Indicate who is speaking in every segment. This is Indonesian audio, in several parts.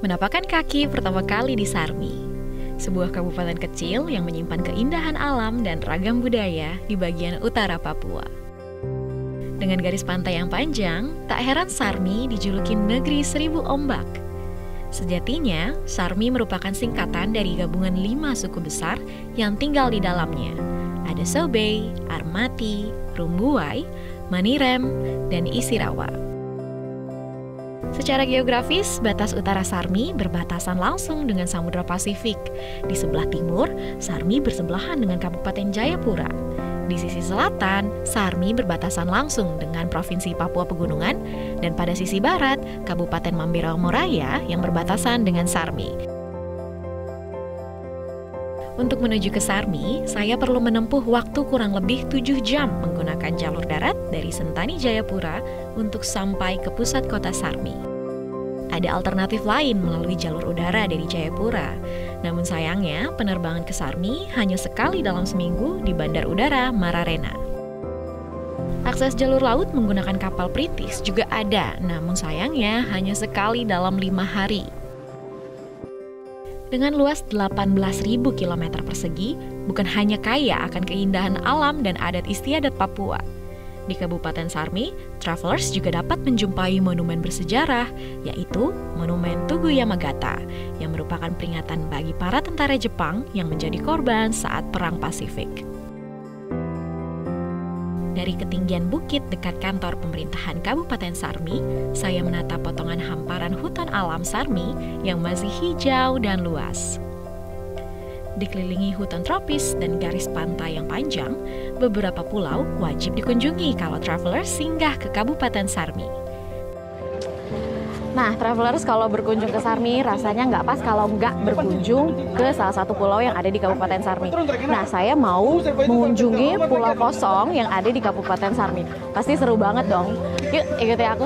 Speaker 1: Menapakkan kaki pertama kali di Sarmi, sebuah kabupaten kecil yang menyimpan keindahan alam dan ragam budaya di bagian utara Papua. Dengan garis pantai yang panjang, tak heran Sarmi dijuluki negeri seribu ombak. Sejatinya, Sarmi merupakan singkatan dari gabungan 5 suku besar yang tinggal di dalamnya. Ada Sobei, Armati, Rumbuai, Manirem, dan Isirawa. Secara geografis, batas utara Sarmi berbatasan langsung dengan Samudra Pasifik. Di sebelah timur, Sarmi bersebelahan dengan Kabupaten Jayapura. Di sisi selatan, Sarmi berbatasan langsung dengan Provinsi Papua Pegunungan, dan pada sisi barat, Kabupaten Mamberamo Raya yang berbatasan dengan Sarmi. Untuk menuju ke Sarmi, saya perlu menempuh waktu kurang lebih 7 jam menggunakan jalur darat dari Sentani Jayapura untuk sampai ke pusat kota Sarmi. Ada alternatif lain melalui jalur udara dari Jayapura. Namun sayangnya, penerbangan ke Sarmi hanya sekali dalam seminggu di Bandar Udara Mararena. Akses jalur laut menggunakan kapal perintis juga ada, namun sayangnya hanya sekali dalam 5 hari. Dengan luas 18.000 km persegi, bukan hanya kaya akan keindahan alam dan adat istiadat Papua. Di Kabupaten Sarmi, travelers juga dapat menjumpai monumen bersejarah, yaitu Monumen Tugu Yamagata, yang merupakan peringatan bagi para tentara Jepang yang menjadi korban saat Perang Pasifik. Dari ketinggian bukit dekat kantor pemerintahan Kabupaten Sarmi, saya menatap potongan hamparan hutan alam Sarmi yang masih hijau dan luas. Dikelilingi hutan tropis dan garis pantai yang panjang, beberapa pulau wajib dikunjungi kalau travelers singgah ke Kabupaten Sarmi.
Speaker 2: Nah, travelers kalau berkunjung ke Sarmi rasanya nggak pas kalau nggak berkunjung ke salah satu pulau yang ada di Kabupaten Sarmi. Nah, saya mau mengunjungi Pulau Kosong yang ada di Kabupaten Sarmi. Pasti seru banget dong. Yuk, ikuti aku.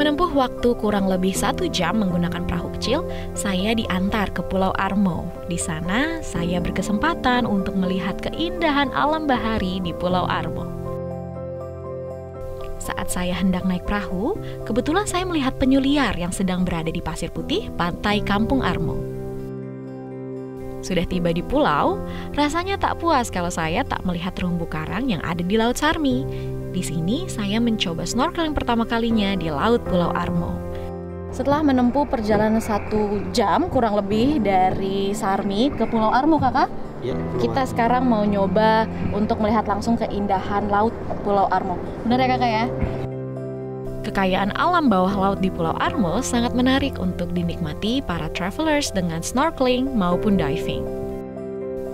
Speaker 1: Menempuh waktu kurang lebih 1 jam menggunakan perahu kecil, saya diantar ke Pulau Armo. Di sana, saya berkesempatan untuk melihat keindahan alam bahari di Pulau Armo. Saat saya hendak naik perahu, kebetulan saya melihat penyu liar yang sedang berada di pasir putih pantai Kampung Armo. Sudah tiba di pulau, rasanya tak puas kalau saya tak melihat terumbu karang yang ada di Laut Sarmi. Di sini, saya mencoba snorkeling pertama kalinya di Laut Pulau Armo.
Speaker 2: Setelah menempuh perjalanan 1 jam kurang lebih dari Sarmi ke Pulau Armo, kakak,
Speaker 3: ya,
Speaker 2: kita sekarang mau nyoba untuk melihat langsung keindahan laut Pulau Armo. Benar ya kakak ya?
Speaker 1: Kekayaan alam bawah laut di Pulau Armo sangat menarik untuk dinikmati para travelers dengan snorkeling maupun diving.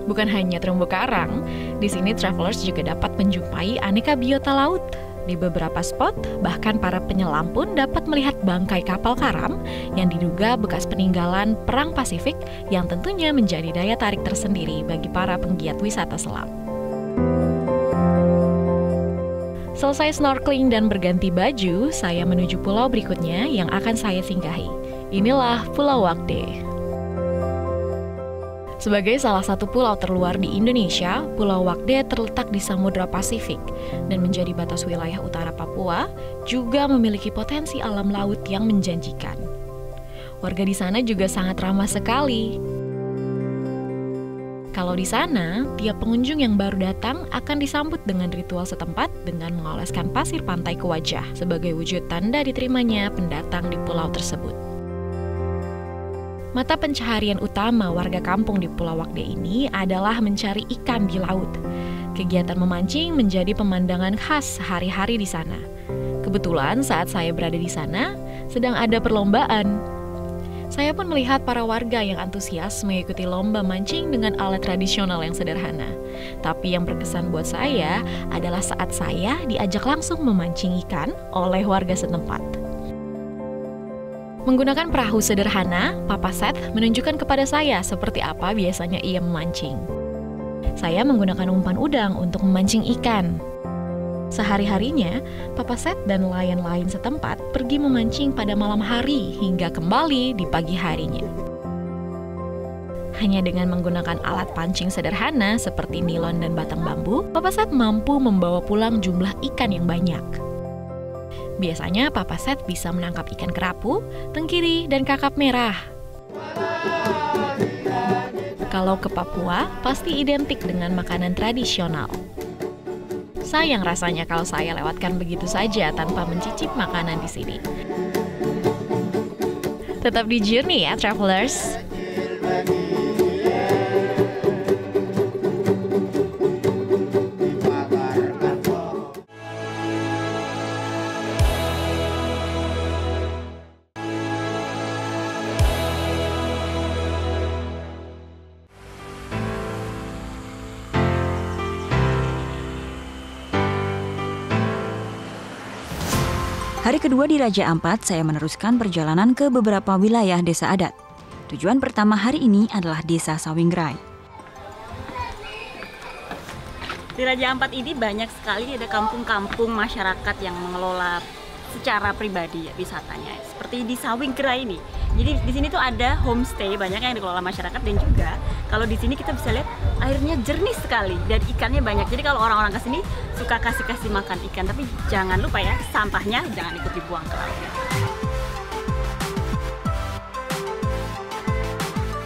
Speaker 1: Bukan hanya terumbu karang, di sini travelers juga dapat menjumpai aneka biota laut. Di beberapa spot, bahkan para penyelam pun dapat melihat bangkai kapal karam yang diduga bekas peninggalan Perang Pasifik yang tentunya menjadi daya tarik tersendiri bagi para penggiat wisata selam. Selesai snorkeling dan berganti baju, saya menuju pulau berikutnya yang akan saya singgahi. Inilah Pulau Wakde. Sebagai salah satu pulau terluar di Indonesia, Pulau Wakde terletak di Samudra Pasifik dan menjadi batas wilayah utara Papua, juga memiliki potensi alam laut yang menjanjikan. Warga di sana juga sangat ramah sekali. Kalau di sana, tiap pengunjung yang baru datang akan disambut dengan ritual setempat dengan mengoleskan pasir pantai ke wajah sebagai wujud tanda diterimanya pendatang di pulau tersebut. Mata pencaharian utama warga kampung di Pulau Wakde ini adalah mencari ikan di laut. Kegiatan memancing menjadi pemandangan khas sehari-hari di sana. Kebetulan saat saya berada di sana, sedang ada perlombaan. Saya pun melihat para warga yang antusias mengikuti lomba mancing dengan alat tradisional yang sederhana. Tapi yang berkesan buat saya adalah saat saya diajak langsung memancing ikan oleh warga setempat. Menggunakan perahu sederhana, Papa Seth menunjukkan kepada saya seperti apa biasanya ia memancing. Saya menggunakan umpan udang untuk memancing ikan. Sehari-harinya, Papa Seth dan nelayan-nelayan setempat pergi memancing pada malam hari hingga kembali di pagi harinya. Hanya dengan menggunakan alat pancing sederhana seperti nilon dan batang bambu, Papa Seth mampu membawa pulang jumlah ikan yang banyak. Biasanya Papa Set bisa menangkap ikan kerapu, tenggiri, dan kakap merah. Kalau ke Papua, pasti identik dengan makanan tradisional. Sayang rasanya kalau saya lewatkan begitu saja tanpa mencicip makanan di sini. Tetap di Journey ya, travelers!
Speaker 3: Hari kedua di Raja Ampat, saya meneruskan perjalanan ke beberapa wilayah desa adat. Tujuan pertama hari ini adalah Desa Sawingrai.
Speaker 4: Di Raja Ampat ini banyak sekali ada kampung-kampung masyarakat yang mengelola secara pribadi ya, wisatanya. Seperti di Sawingrai ini. Jadi di sini tuh ada homestay banyak yang dikelola masyarakat, dan juga kalau di sini kita bisa lihat airnya jernih sekali dan ikannya banyak. Jadi kalau orang-orang ke sini suka kasih makan ikan, tapi jangan lupa ya, sampahnya jangan ikut dibuang ke laut.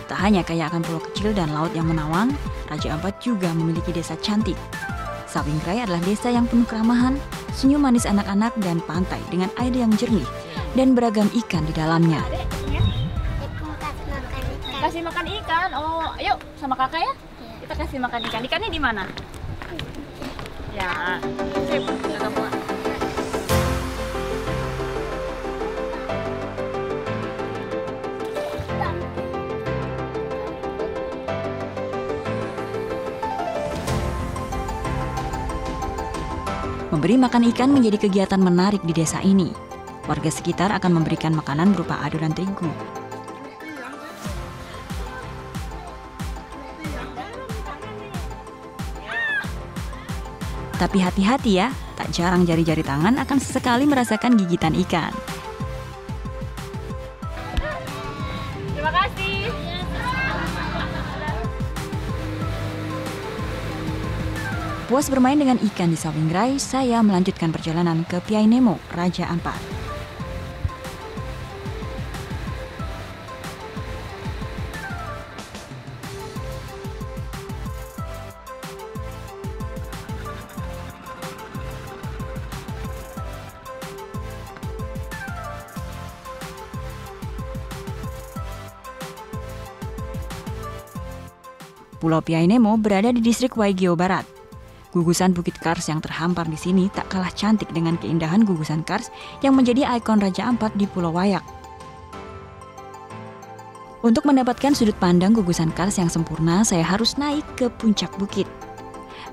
Speaker 3: Tak hanya kaya akan pulau kecil dan laut yang menawang, Raja Ampat juga memiliki desa cantik. Sawingrai adalah desa yang penuh keramahan, senyum manis anak-anak, dan pantai dengan air yang jernih dan beragam ikan di dalamnya.
Speaker 4: Kasih makan ikan. Oh, ayo sama kakak ya. Kita kasih makan ikan. Ikannya di mana? Ya, sip. Kakak buat.
Speaker 3: Memberi makan ikan menjadi kegiatan menarik di desa ini. Warga sekitar akan memberikan makanan berupa adonan terigu. Tapi hati-hati ya, tak jarang jari-jari tangan akan sesekali merasakan gigitan ikan.
Speaker 4: Terima kasih.
Speaker 3: Puas bermain dengan ikan di Sawingrai, saya melanjutkan perjalanan ke Piai Nemo, Raja Ampat. Pulau Piai Nemo berada di distrik Waigeo Barat. Gugusan Bukit Kars yang terhampar di sini tak kalah cantik dengan keindahan gugusan Kars yang menjadi ikon Raja Ampat di Pulau Wayak. Untuk mendapatkan sudut pandang gugusan Kars yang sempurna, saya harus naik ke puncak bukit.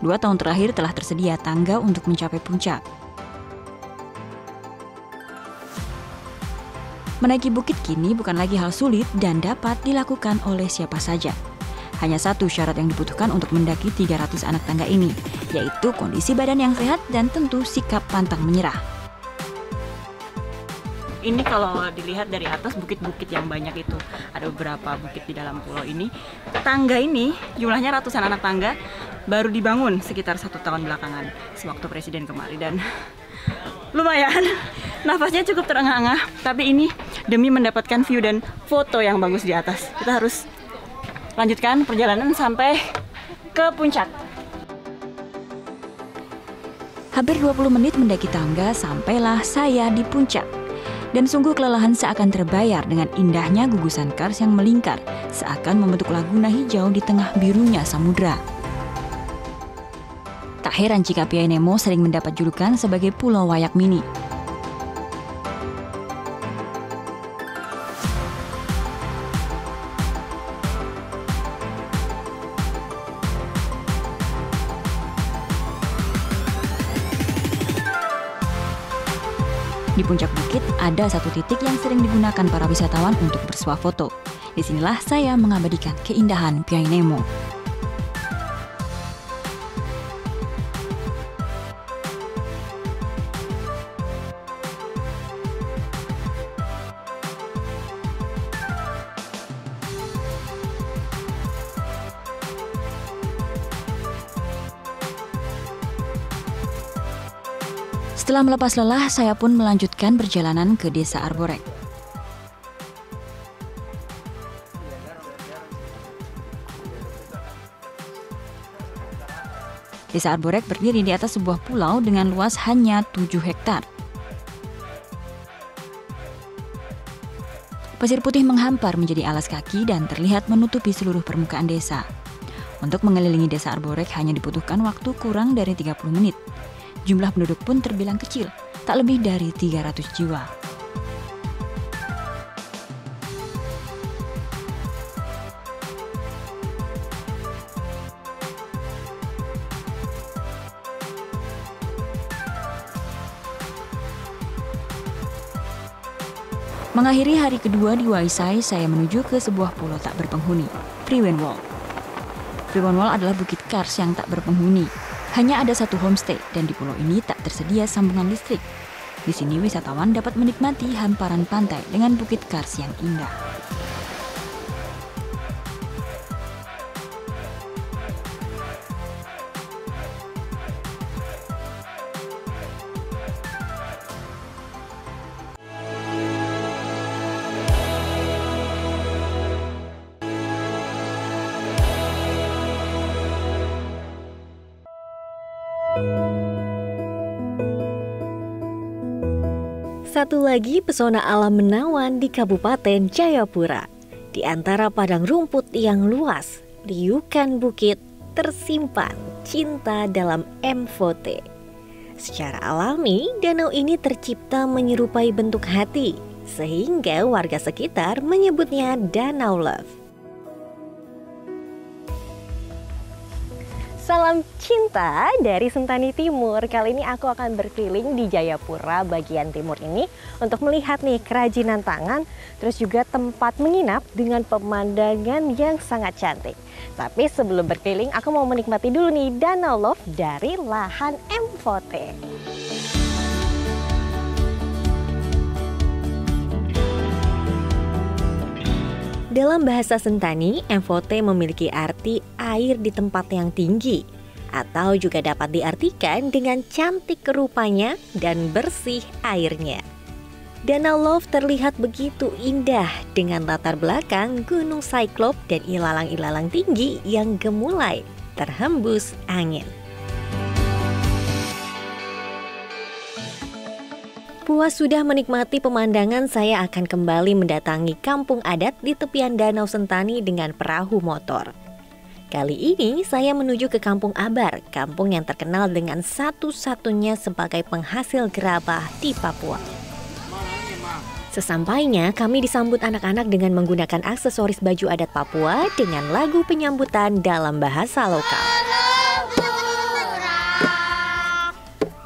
Speaker 3: 2 tahun terakhir telah tersedia tangga untuk mencapai puncak. Menaiki bukit kini bukan lagi hal sulit dan dapat dilakukan oleh siapa saja. Hanya satu syarat yang dibutuhkan untuk mendaki 300 anak tangga ini, yaitu kondisi badan yang sehat dan tentu sikap pantang menyerah.
Speaker 4: Ini kalau dilihat dari atas bukit-bukit yang banyak itu, ada beberapa bukit di dalam pulau ini. Tangga ini jumlahnya ratusan anak tangga, baru dibangun sekitar 1 tahun belakangan sewaktu presiden kemari, dan lumayan, nafasnya cukup terengah-engah. Tapi ini demi mendapatkan view dan foto yang bagus di atas, kita harus lanjutkan perjalanan sampai ke puncak.
Speaker 3: Hampir 20 menit mendaki tangga, sampailah saya di puncak. Dan sungguh kelelahan seakan terbayar dengan indahnya gugusan Kars yang melingkar, seakan membentuk laguna hijau di tengah birunya samudra. Tak heran jika Piai Nemo sering mendapat julukan sebagai Pulau Wayak Mini. Di puncak bukit ada satu titik yang sering digunakan para wisatawan untuk bersuah foto. Disinilah saya mengabadikan keindahan Piai Nemo. Setelah melepas lelah, saya pun melanjutkan perjalanan ke Desa Arborek. Desa Arborek berdiri di atas sebuah pulau dengan luas hanya 7 hektar. Pasir putih menghampar menjadi alas kaki dan terlihat menutupi seluruh permukaan desa. Untuk mengelilingi Desa Arborek hanya dibutuhkan waktu kurang dari 30 menit. Jumlah penduduk pun terbilang kecil, tak lebih dari 300 jiwa. Mengakhiri hari kedua di Waisai, saya menuju ke sebuah pulau tak berpenghuni, Priwenwol. Priwenwol adalah bukit kars yang tak berpenghuni. Hanya ada satu homestay dan di pulau ini tak tersedia sambungan listrik. Di sini wisatawan dapat menikmati hamparan pantai dengan bukit kars yang indah.
Speaker 1: Satu lagi pesona alam menawan di Kabupaten Jayapura. Di antara padang rumput yang luas, riukan bukit, tersimpan cinta dalam Mvote. Secara alami, danau ini tercipta menyerupai bentuk hati, sehingga warga sekitar menyebutnya Danau Love. Salam cinta dari Sentani Timur. Kali ini aku akan berkeliling di Jayapura bagian timur ini untuk melihat nih kerajinan tangan, terus juga tempat menginap dengan pemandangan yang sangat cantik. Tapi sebelum berkeliling, aku mau menikmati dulu nih Danau Love dari lahan Mvote. Dalam bahasa Sentani, Mvote memiliki arti air di tempat yang tinggi, atau juga dapat diartikan dengan cantik rupanya dan bersih airnya. Danau Love terlihat begitu indah dengan latar belakang Gunung Cyclops dan ilalang-ilalang tinggi yang gemulai terhembus angin. Puas sudah menikmati pemandangan, saya akan kembali mendatangi kampung adat di tepian Danau Sentani dengan perahu motor. Kali ini saya menuju ke Kampung Abar, kampung yang terkenal dengan satu-satunya sebagai penghasil gerabah di Papua. Sesampainya, kami disambut anak-anak dengan menggunakan aksesoris baju adat Papua dengan lagu penyambutan dalam bahasa lokal.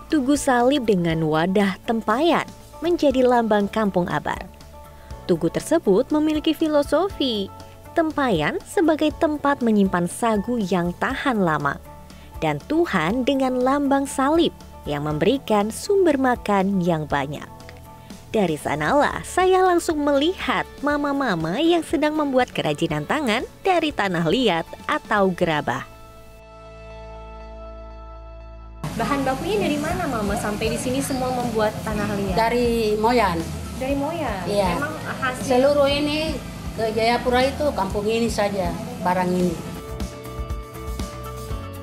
Speaker 1: Tugu salib dengan wadah tempayan menjadi lambang Kampung Abar. Tugu tersebut memiliki filosofi tempayan sebagai tempat menyimpan sagu yang tahan lama, dan Tuhan dengan lambang salib yang memberikan sumber makan yang banyak. Dari sanalah saya langsung melihat mama-mama yang sedang membuat kerajinan tangan dari tanah liat atau gerabah. Bahan bakunya dari mana, Mama? Sampai di sini semua membuat tanah liat?
Speaker 5: Dari Moyan.
Speaker 1: Dari Moyan?
Speaker 5: Iya.
Speaker 1: Memang hasil
Speaker 5: Seluruh ini ke Jayapura itu kampung ini saja, barang ini.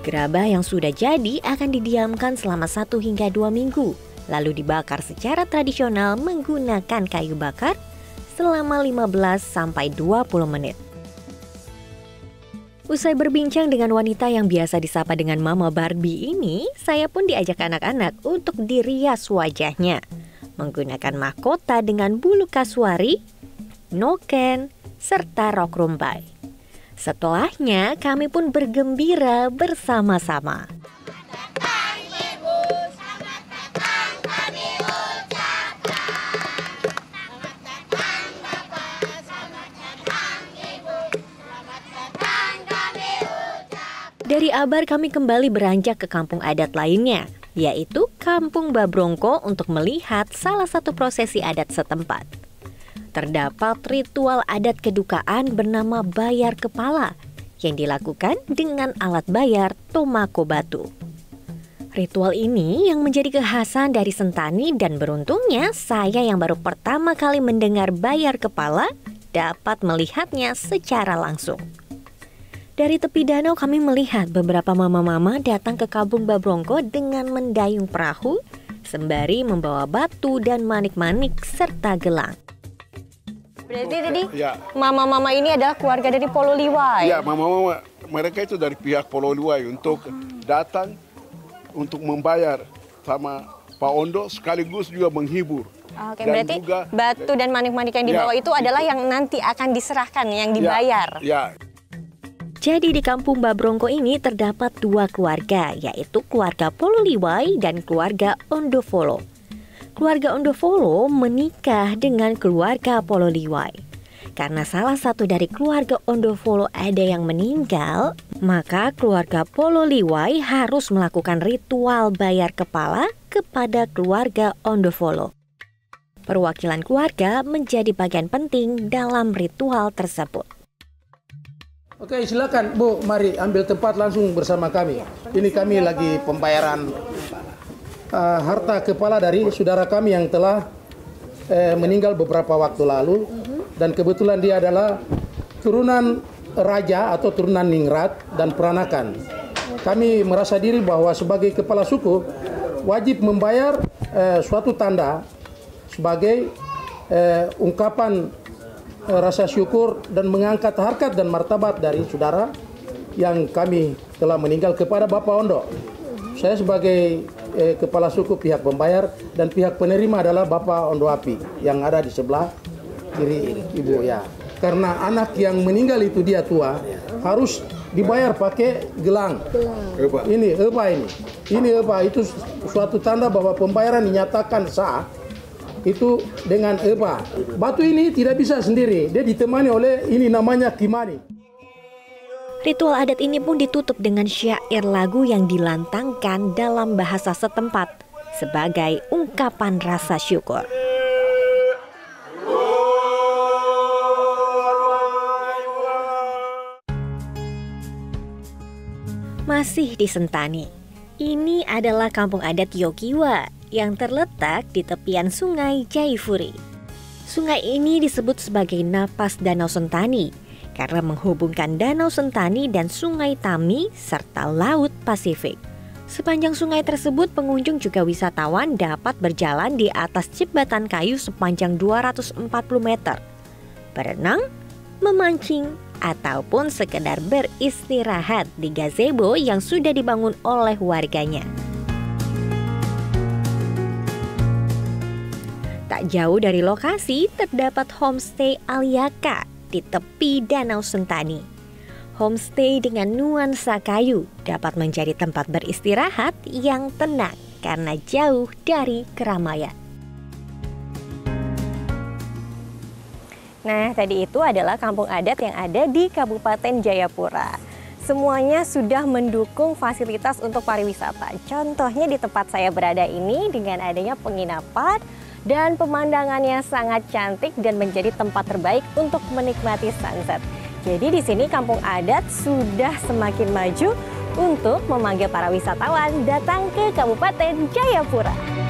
Speaker 1: gerabah yang sudah jadi akan didiamkan selama 1 hingga 2 minggu, lalu dibakar secara tradisional menggunakan kayu bakar selama 15 sampai 20 menit. Usai berbincang dengan wanita yang biasa disapa dengan Mama Barbie ini, saya pun diajak anak-anak untuk dirias wajahnya menggunakan mahkota dengan bulu kasuari, noken, serta rok rumbai. Setelahnya kami pun bergembira bersama-sama. Dari Abar kami kembali beranjak ke kampung adat lainnya, yaitu Kampung Babrongko untuk melihat salah satu prosesi adat setempat. Terdapat ritual adat kedukaan bernama bayar kepala yang dilakukan dengan alat bayar tomako batu. Ritual ini yang menjadi kekhasan dari Sentani dan beruntungnya saya yang baru pertama kali mendengar bayar kepala dapat melihatnya secara langsung. Dari tepi danau kami melihat beberapa mama-mama datang ke Kampung Babrongko dengan mendayung perahu sembari membawa batu dan manik-manik serta gelang.
Speaker 2: Berarti tadi mama-mama ini adalah keluarga dari Pololiwai?
Speaker 6: Ya, mama-mama mereka itu dari pihak Pololiwai untuk datang untuk membayar sama Pak Ondo sekaligus juga menghibur.
Speaker 2: Oke, berarti juga, batu dan manik-manik yang dibawa itu adalah yang nanti akan diserahkan, yang dibayar?
Speaker 6: Ya.
Speaker 1: Jadi di Kampung Babrongko ini terdapat dua keluarga, yaitu keluarga Pololiwai dan keluarga Ondofolo. Keluarga Ondofolo menikah dengan keluarga Pololiwai. Karena salah satu dari keluarga Ondofolo ada yang meninggal, maka keluarga Pololiwai harus melakukan ritual bayar kepala kepada keluarga Ondofolo. Perwakilan keluarga menjadi bagian penting dalam ritual tersebut.
Speaker 7: Oke, silakan Bu, mari ambil tempat langsung bersama kami. Ini kami lagi pembayaran harta kepala dari saudara kami yang telah meninggal beberapa waktu lalu. Dan kebetulan dia adalah turunan raja atau turunan ningrat dan peranakan. Kami merasa diri bahwa sebagai kepala suku wajib membayar suatu tanda sebagai ungkapan rasa syukur dan mengangkat harkat dan martabat dari saudara yang kami telah meninggal kepada Bapak Ondo. Saya sebagai kepala suku pihak pembayar dan pihak penerima adalah Bapak Ondo Api yang ada di sebelah kiri Ibu ya. Karena anak yang meninggal itu dia tua harus dibayar pakai gelang. Ini eba itu suatu tanda bahwa pembayaran dinyatakan sah. Itu dengan eba. Batu ini tidak bisa sendiri, dia ditemani oleh ini namanya kimani.
Speaker 1: Ritual adat ini pun ditutup dengan syair lagu yang dilantangkan dalam bahasa setempat sebagai ungkapan rasa syukur. Masih di Sentani, ini adalah kampung adat Yokiwa yang terletak di tepian sungai Jayapura. Sungai ini disebut sebagai napas Danau Sentani karena menghubungkan Danau Sentani dan Sungai Tami serta Laut Pasifik. Sepanjang sungai tersebut pengunjung juga wisatawan dapat berjalan di atas jembatan kayu sepanjang 240 meter, berenang, memancing, ataupun sekedar beristirahat di gazebo yang sudah dibangun oleh warganya. Tak jauh dari lokasi terdapat homestay Aliaka di tepi Danau Sentani. Homestay dengan nuansa kayu dapat menjadi tempat beristirahat yang tenang karena jauh dari keramaian.
Speaker 2: Nah, tadi itu adalah kampung adat yang ada di Kabupaten Jayapura. Semuanya sudah mendukung fasilitas untuk pariwisata. Contohnya di tempat saya berada ini dengan adanya penginapan dan pemandangannya sangat cantik dan menjadi tempat terbaik untuk menikmati sunset. Jadi di sini kampung adat sudah semakin maju untuk memanggil para wisatawan datang ke Kabupaten Jayapura.